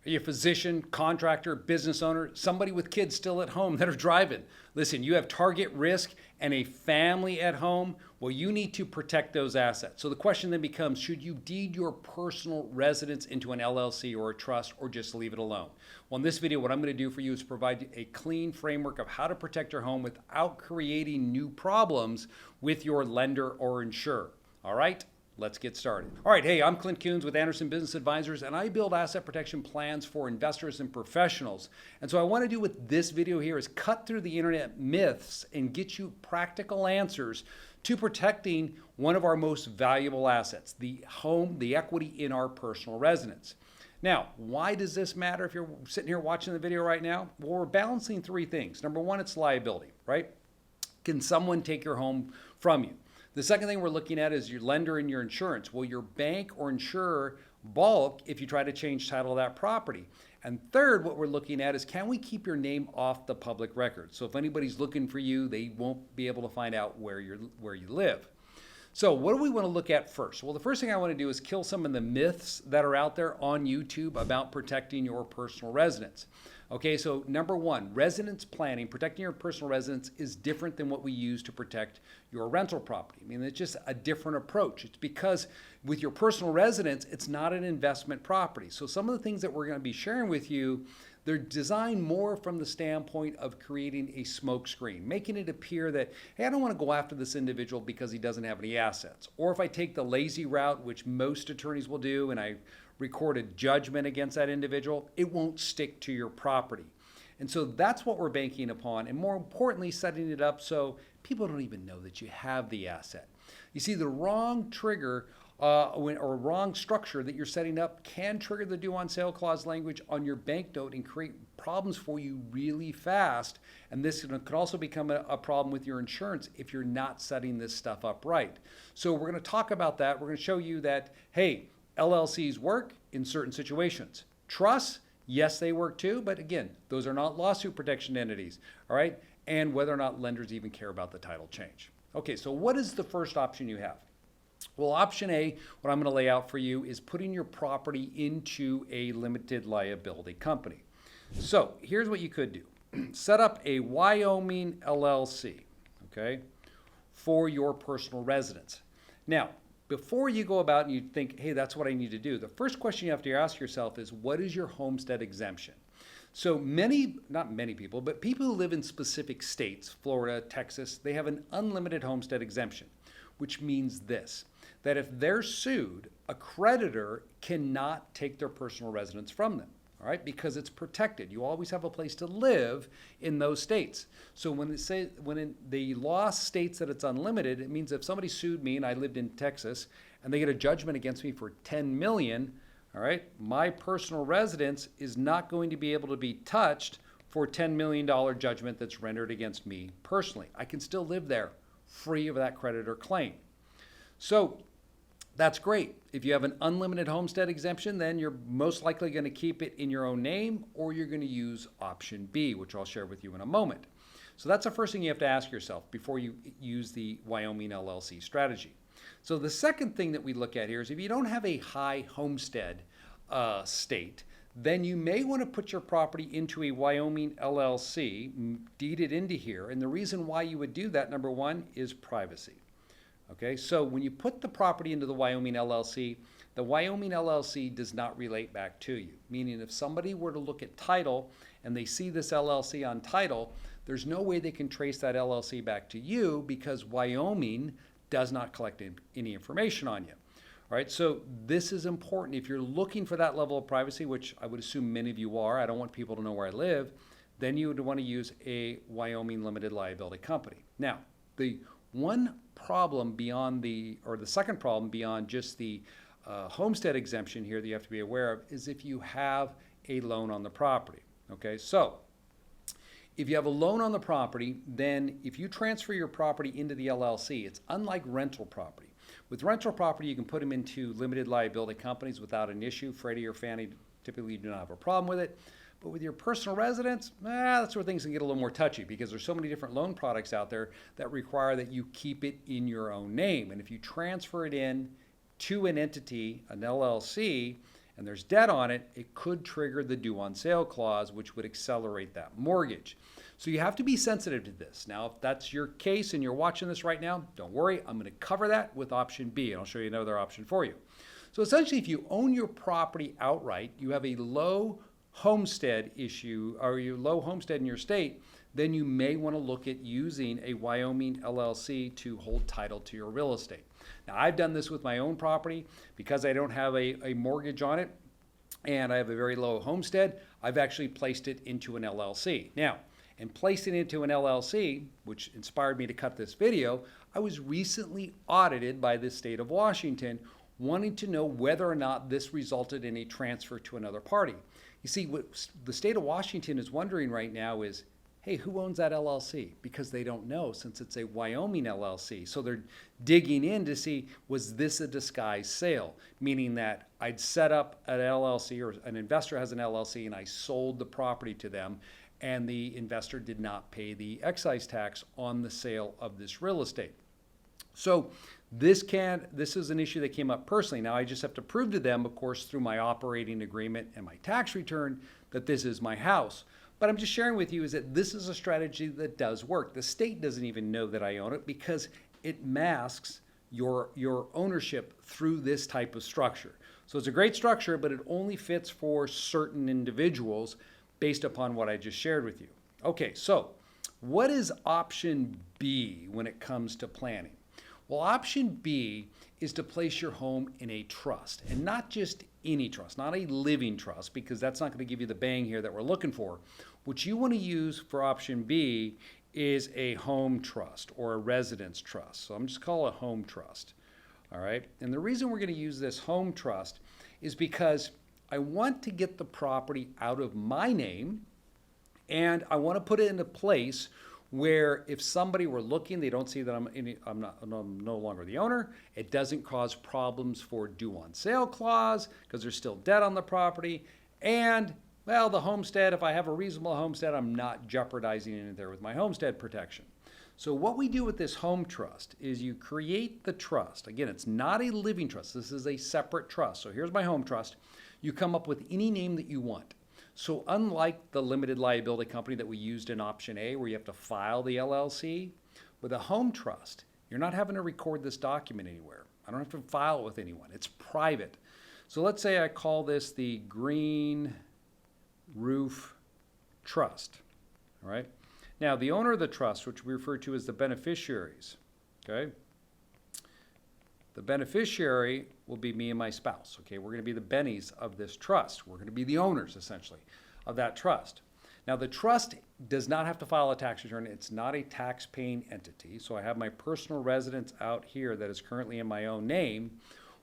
Are you a physician, contractor, business owner, somebody with kids still at home that are driving? Listen, you have target risk and a family at home. Well, you need to protect those assets. So the question then becomes, should you deed your personal residence into an LLC or a trust, or just leave it alone? Well, in this video, what I'm going to do for you is provide a clean framework of how to protect your home without creating new problems with your lender or insurer. All right? Let's get started. All right, hey, I'm Clint with Anderson Business Advisors, and I build asset protection plans for investors and professionals. And so I want to do with this video here is cut through the internet myths and get you practical answers to protecting one of our most valuable assets, the home, the equity in our personal residence. Now, why does this matter if you're sitting here watching the video right now? Well, we're balancing three things. Number one, it's liability, right? Can someone take your home from you? The second thing we're looking at is your lender and your insurance. Will your bank or insurer balk if you try to change title of that property? And third, what we're looking at is, can we keep your name off the public record? So if anybody's looking for you, they won't be able to find out where you live. So what do we want to look at first? Well, the first thing I want to do is kill some of the myths that are out there on YouTube about protecting your personal residence. Okay, so number one, residence planning, protecting your personal residence is different than what we use to protect your rental property. I mean, it's just a different approach. It's because with your personal residence, it's not an investment property. So some of the things that we're going to be sharing with you, they're designed more from the standpoint of creating a smoke screen, making it appear that, hey, I don't want to go after this individual because he doesn't have any assets. Or if I take the lazy route, which most attorneys will do, and I record a judgment against that individual, it won't stick to your property. And so that's what we're banking upon, and more importantly, setting it up so people don't even know that you have the asset. You see, the wrong trigger or wrong structure that you're setting up can trigger the due on sale clause language on your bank note and create problems for you really fast. And this could also become a problem with your insurance if you're not setting this stuff up right. So we're going to talk about that. We're going to show you that, hey, LLCs work in certain situations. Trusts, yes, they work too, but again, those are not lawsuit protection entities, all right? And whether or not lenders even care about the title change. Okay, so what is the first option you have? Well, option A, what I'm going to lay out for you, is putting your property into a limited liability company. So here's what you could do. Set up a Wyoming LLC, okay, for your personal residence. Now, before you go about and you think, hey, that's what I need to do, the first question you have to ask yourself is, what is your homestead exemption? So not many people, but people who live in specific states, Florida, Texas, they have an unlimited homestead exemption, which means this, that if they're sued, a creditor cannot take their personal residence from them, all right, because it's protected. You always have a place to live in those states. So when the law states that it's unlimited, it means if somebody sued me and I lived in Texas and they get a judgment against me for $10 million, all right, my personal residence is not going to be able to be touched for a $10 million judgment that's rendered against me personally. I can still live there free of that creditor claim. So that's great. If you have an unlimited homestead exemption, then you're most likely going to keep it in your own name, or you're going to use option B, which I'll share with you in a moment. So that's the first thing you have to ask yourself before you use the Wyoming LLC strategy. So the second thing that we look at here is, if you don't have a high homestead state, then you may want to put your property into a Wyoming LLC, deed it into here. And the reason why you would do that, number one, is privacy. Okay, so when you put the property into the Wyoming LLC does not relate back to you. Meaning if somebody were to look at title and they see this LLC on title, there's no way they can trace that LLC back to you because Wyoming does not collect any information on you. All right, so this is important. If you're looking for that level of privacy, which I would assume many of you are, I don't want people to know where I live, then you would want to use a Wyoming limited liability company. Now, the second problem beyond just the homestead exemption here that you have to be aware of is if you have a loan on the property. Okay, so if you have a loan on the property, then if you transfer your property into the LLC, it's unlike rental property. With rental property, you can put them into limited liability companies without an issue. Freddie or Fannie typically do not have a problem with it. But with your personal residence, that's where things can get a little more touchy because there's so many different loan products out there that require that you keep it in your own name. And if you transfer it in to an entity, an LLC, and there's debt on it, it could trigger the due on sale clause, which would accelerate that mortgage. So you have to be sensitive to this. Now, if that's your case and you're watching this right now, don't worry, I'm going to cover that with option B, and I'll show you another option for you. So essentially, if you own your property outright, you have a low homestead issue, or you low homestead in your state, then you may want to look at using a Wyoming LLC to hold title to your real estate. Now, I've done this with my own property because I don't have a mortgage on it and I have a very low homestead. I've actually placed it into an LLC. Now, in placing it into an LLC, which inspired me to cut this video, I was recently audited by the state of Washington, wanting to know whether or not this resulted in a transfer to another party. You see, what the state of Washington is wondering right now is, hey, who owns that LLC? Because they don't know, since it's a Wyoming LLC. So they're digging in to see, was this a disguised sale? Meaning that I'd set up an LLC, or an investor has an LLC, and I sold the property to them, and the investor did not pay the excise tax on the sale of this real estate. So this is an issue that came up personally. Now I just have to prove to them, of course, through my operating agreement and my tax return, that this is my house. But I'm just sharing with you is that this is a strategy that does work. The state doesn't even know that I own it because it masks your ownership through this type of structure. So it's a great structure, but it only fits for certain individuals based upon what I just shared with you. Okay, so what is option B when it comes to planning? Well, option B is to place your home in a trust, and not just any trust, not a living trust, because that's not going to give you the bang here that we're looking for. What you want to use for option B is a home trust or a residence trust. So I'm just calling it a home trust. All right. And the reason we're going to use this home trust is because I want to get the property out of my name, and I want to put it in a place where if somebody were looking, they don't see that I'm no longer the owner. It doesn't cause problems for due on sale clause because there's still debt on the property. And, well, the homestead, if I have a reasonable homestead, I'm not jeopardizing it there with my homestead protection. So what we do with this home trust is you create the trust. Again, it's not a living trust. This is a separate trust. So here's my home trust. You come up with any name that you want. So unlike the limited liability company that we used in option A, where you have to file the LLC, with a home trust, you're not having to record this document anywhere. I don't have to file it with anyone. It's private. So let's say I call this the Green Roof Trust. All right. Now, the owner of the trust, which we refer to as the beneficiaries, okay? The beneficiary will be me and my spouse, okay? We're going to be the bennies of this trust. We're going to be the owners, essentially, of that trust. Now, the trust does not have to file a tax return. It's not a tax-paying entity. So I have my personal residence out here that is currently in my own name.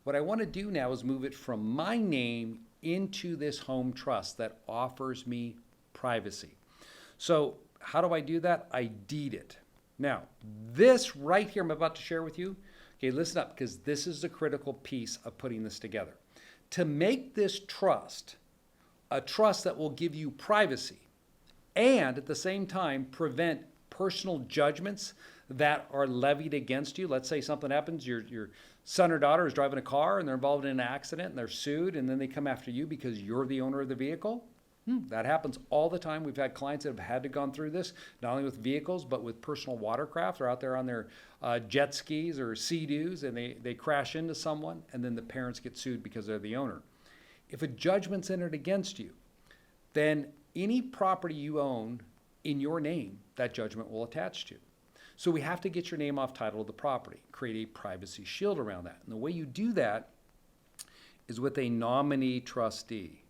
What I want to do now is move it from my name into this home trust that offers me privacy. So how do I do that? I deed it. Now, this right here I'm about to share with you, okay, listen up, because this is the critical piece of putting this together. To make this trust a trust that will give you privacy and at the same time prevent personal judgments that are levied against you. Let's say something happens, your son or daughter is driving a car and they're involved in an accident and they're sued, and then they come after you because you're the owner of the vehicle. That happens all the time. We've had clients that have had to gone through this, not only with vehicles, but with personal watercraft. They're out there on their jet skis or Sea-Doos, and they crash into someone, and then the parents get sued because they're the owner. If a judgment's entered against you, then any property you own in your name, that judgment will attach to. So we have to get your name off title of the property, create a privacy shield around that. And the way you do that is with a nominee trustee.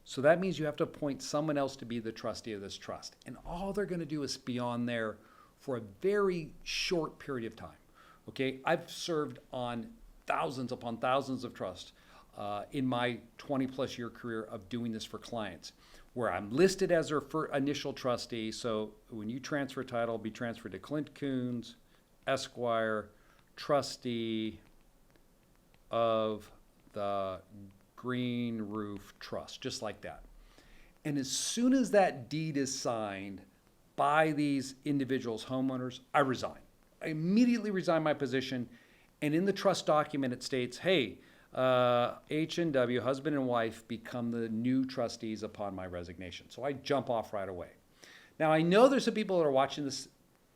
So that means you have to appoint someone else to be the trustee of this trust. And all they're going to do is be on there for a very short period of time. Okay, I've served on thousands upon thousands of trusts in my 20-plus year career of doing this for clients, where I'm listed as their initial trustee. So when you transfer title, it'll be transferred to Clint Coons, Esquire, trustee of the Green Roof Trust, just like that. And as soon as that deed is signed by these individuals, homeowners, I resign. I immediately resign my position. And in the trust document, it states, hey, H&W, husband and wife, become the new trustees upon my resignation. So I jump off right away. Now, I know there's some people that are watching this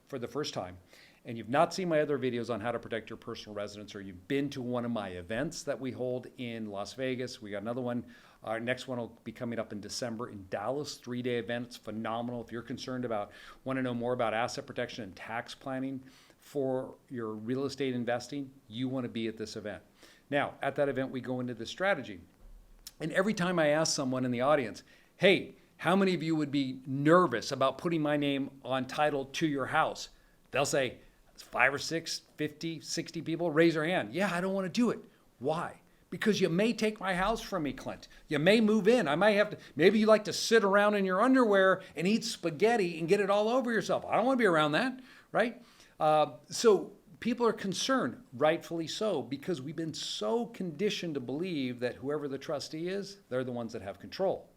for the first time, and you've not seen my other videos on how to protect your personal residence, or you've been to one of my events that we hold in Las Vegas. We got another one. Our next one will be coming up in December in Dallas, 3-day event. It's phenomenal. If you're concerned about, want to know more about asset protection and tax planning for your real estate investing, you want to be at this event. Now, at that event, we go into this strategy. And every time I ask someone in the audience, hey, how many of you would be nervous about putting my name on title to your house? They'll say, 5 or 6, 50, 60 people, raise their hand. Yeah, I don't want to do it. Why? Because you may take my house from me, Clint. You may move in. I might have to, maybe you like to sit around in your underwear and eat spaghetti and get it all over yourself. I don't want to be around that, right? So people are concerned, rightfully so, because we've been so conditioned to believe that whoever the trustee is, they're the ones that have control.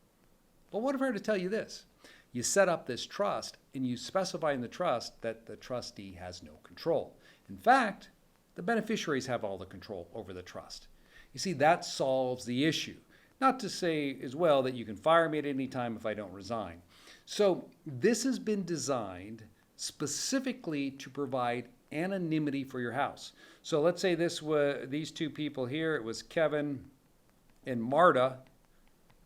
But what if I were to tell you this? You set up this trust and you specify in the trust that the trustee has no control. In fact, the beneficiaries have all the control over the trust. You see, that solves the issue. Not to say as well that you can fire me at any time if I don't resign. So this has been designed specifically to provide anonymity for your house. So let's say these two people here, it was Kevin and Marta,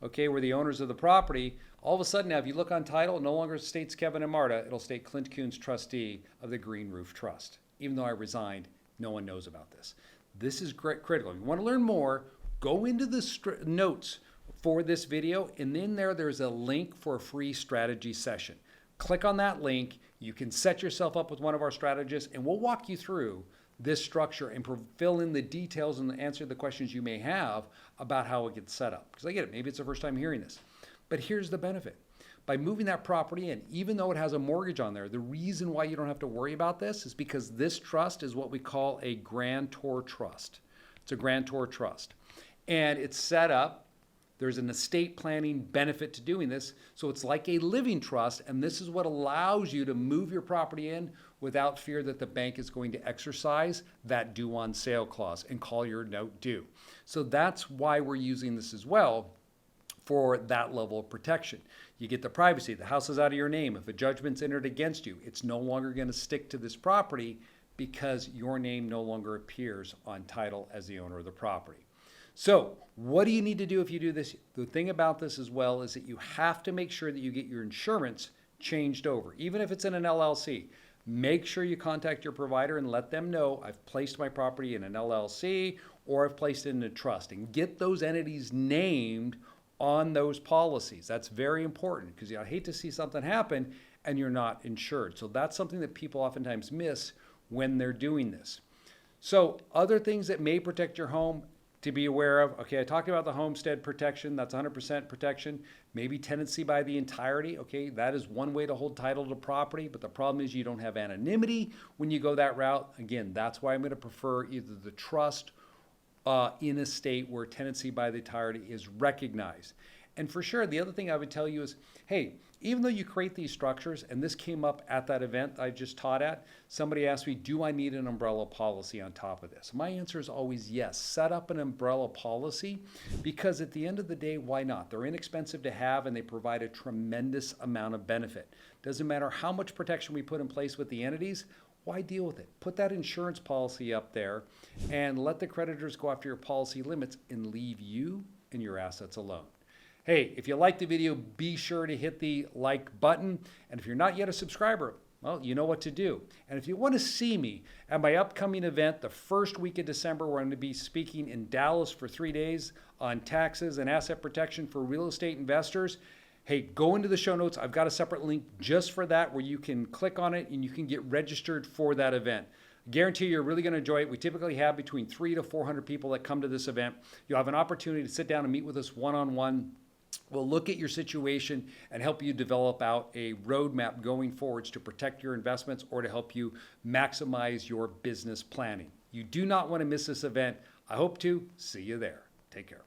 okay, were the owners of the property. All of a sudden now, if you look on title, it no longer states Kevin and Marta, it'll state Clint Coons, trustee of the Green Roof Trust. Even though I resigned, no one knows about this. This is critical. If you want to learn more, go into the notes for this video, and in there's a link for a free strategy session. Click on that link. You can set yourself up with one of our strategists, and we'll walk you through this structure and fill in the details and answer the questions you may have about how it gets set up. Because I get it, maybe it's the first time hearing this. But here's the benefit. By moving that property in, even though it has a mortgage on there, the reason why you don't have to worry about this is because this trust is what we call a grantor trust. It's a grantor trust. And it's set up, there's an estate planning benefit to doing this. So it's like a living trust, and this is what allows you to move your property in without fear that the bank is going to exercise that due on sale clause and call your note due. So that's why we're using this as well, for that level of protection. You get the privacy. The house is out of your name. If a judgment's entered against you, it's no longer going to stick to this property because your name no longer appears on title as the owner of the property. So what do you need to do if you do this? The thing about this as well is that you have to make sure that you get your insurance changed over. Even if it's in an LLC, make sure you contact your provider and let them know I've placed my property in an LLC or I've placed it in a trust, and get those entities named on those policies. That's very important because I hate to see something happen and you're not insured. So that's something that people oftentimes miss when they're doing this. So other things that may protect your home to be aware of. Okay, I talked about the homestead protection. That's 100% protection. Maybe tenancy by the entirety. Okay, that is one way to hold title to property, but the problem is you don't have anonymity when you go that route. Again, that's why I'm going to prefer either the trust in a state where tenancy by the entirety is recognized. And for sure, the other thing I would tell you is, hey, even though you create these structures, and this came up at that event I just taught at, somebody asked me, do I need an umbrella policy on top of this? My answer is always yes. Set up an umbrella policy, because at the end of the day, why not? They're inexpensive to have and they provide a tremendous amount of benefit. Doesn't matter how much protection we put in place with the entities, why deal with it? Put that insurance policy up there and let the creditors go after your policy limits and leave you and your assets alone. Hey, if you liked the video, be sure to hit the like button. And if you're not yet a subscriber, well, you know what to do. And if you want to see me at my upcoming event, the first week of December, where I'm going to be speaking in Dallas for 3 days on taxes and asset protection for real estate investors, hey, go into the show notes. I've got a separate link just for that where you can click on it and you can get registered for that event. I guarantee you're really going to enjoy it. We typically have between 300 to 400 people that come to this event. You'll have an opportunity to sit down and meet with us one-on-one. We'll look at your situation and help you develop out a roadmap going forwards to protect your investments or to help you maximize your business planning. You do not want to miss this event. I hope to see you there. Take care.